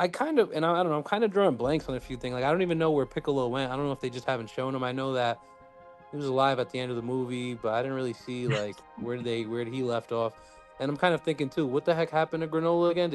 I kind of, and I don't know, I'm kind of drawing blanks on a few things. Like, I don't even know where Piccolo went. I don't know if they just haven't shown him. I know that he was alive at the end of the movie, but I didn't really see like where did he left off. And I'm kind of thinking too, what the heck happened to Granolah again?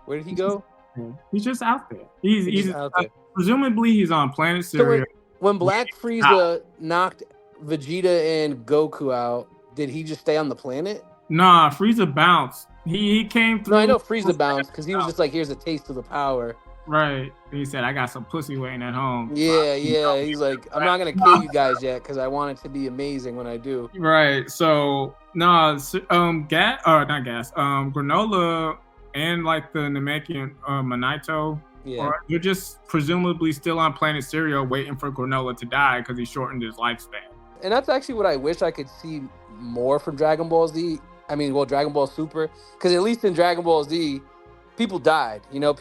Where did he He's just, go? he's just out there. He's He's just he's out there. presumably he's on planet So Syria. when Black Frieza knocked Vegeta and Goku out, did he just stay on the planet? Nah, Frieza bounced. He came No, I through. know Frieza bounced because he was just like, "Here's a taste of the power." Right. He said, "I got some pussy waiting at home." Yeah, yeah. He's like, "I'm not gonna kill you guys yet because I want it to be amazing when I do." Right. So no, gas or not gas. Granolah and like the Namekian Manito, Yeah, or they're just presumably still on planet Syria waiting for Granolah to die because he shortened his lifespan. and that's actually what I wish I could see more from Dragon Ball Z. I mean, well, Dragon Ball Super, because at least in Dragon Ball Z, people died. You know, Right.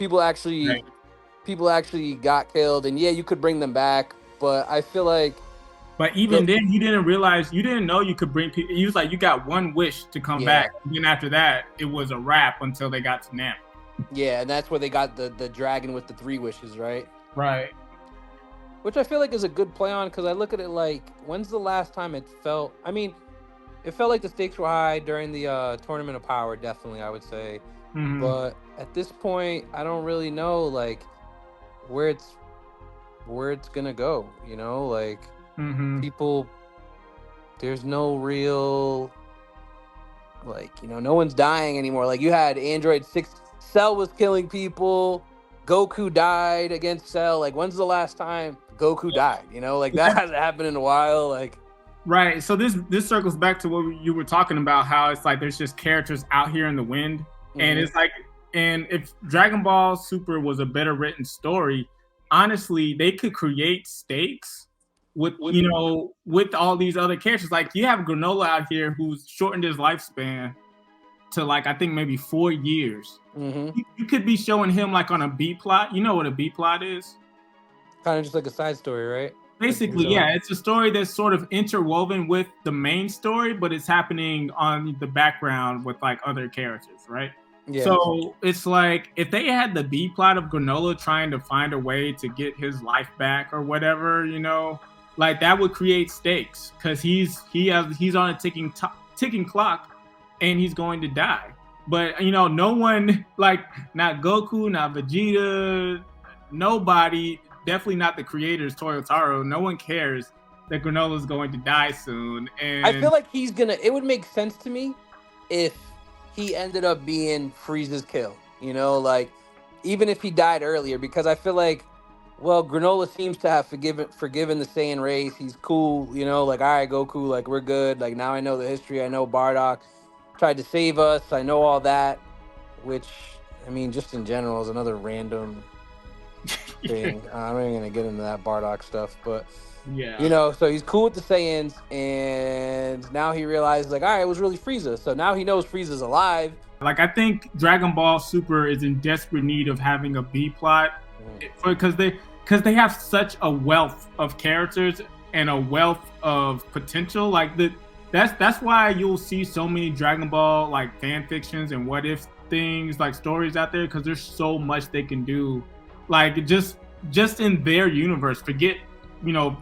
people actually got killed, and yeah, you could bring them back, but I feel like But even the then, you didn't realize, you didn't know you could bring people. He was like, you got one wish to come yeah, back. And then after that, it was a wrap until they got to Namek. yeah, and that's where they got the dragon with the three wishes, right? Right. Which I feel like is a good play on because I look at it like, when's the last time it felt? I mean, it felt like the stakes were high during the Tournament of Power, definitely, I would say. Mm-hmm. But at this point, I don't really know like where it's gonna go. You know, like Mm-hmm. people, there's no real like, you know, no one's dying anymore. Like you had Android 6, Cell was killing people, Goku died against Cell. Like when's the last time Goku died? You know, like that hasn't happened in a while. Like Right. So this circles back to what you were talking about, how it's like there's just characters out here in the wind. And it's like, and if Dragon Ball Super was a better written story, honestly, they could create stakes with, you know, with all these other characters. Like you have Granolah out here who's shortened his lifespan to like, I think maybe 4 years. You could be showing him like on a B plot. You know what a B plot is? kind of just like a side story, right? Basically, yeah, it's a story that's sort of interwoven with the main story, but it's happening on the background with like other characters, right? Yeah. So it's like if they had the B plot of Granolah trying to find a way to get his life back or whatever, you know, like that would create stakes because he's on a ticking clock and he's going to die. But you know, no one, like not Goku, not Vegeta, nobody. Definitely not the creators, Toyotaro. No one cares that Granolah is going to die soon. And I feel like it would make sense to me if he ended up being Frieza's kill. You know, like even if he died earlier, because I feel like, well, Granolah seems to have forgiven the Saiyan race. He's cool, you know, like all right, Goku, like we're good. Like now I know the history. I know Bardock tried to save us. I know all that, which I mean, just in general is another random thing. I'm not even gonna get into that Bardock stuff, but yeah, you know, so he's cool with the Saiyans, and now he realizes like, all right, it was really Frieza. So now he knows Frieza's alive. like I think Dragon Ball Super is in desperate need of having a B plot because they have such a wealth of characters and a wealth of potential. Like that's why you'll see so many Dragon Ball like fan fictions and what if things, like stories out there, because there's so much they can do. Like just in their universe, forget, you know,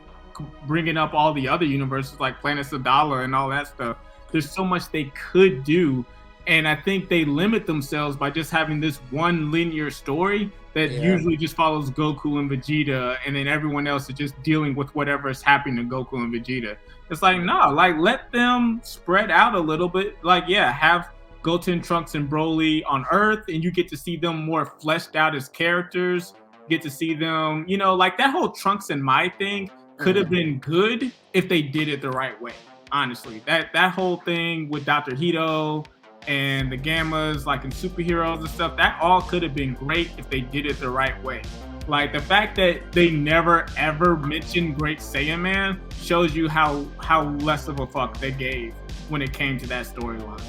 bringing up all the other universes like Planet Sadala and all that stuff. There's so much they could do, and I think they limit themselves by just having this one linear story that usually just follows Goku and Vegeta, and then everyone else is just dealing with whatever is happening to Goku and Vegeta. It's like, no, like let them spread out a little bit. Like, yeah, have Goten, Trunks, and Broly on Earth, and you get to see them more fleshed out as characters. Get to see them, you know, like that whole Trunks and Mai thing could have been good if they did it the right way. Honestly, that whole thing with Dr. Hito and the Gammas, like in superheroes and stuff, that all could have been great if they did it the right way. Like the fact that they never ever mentioned Great Saiyan Man shows you how less of a fuck they gave when it came to that storyline.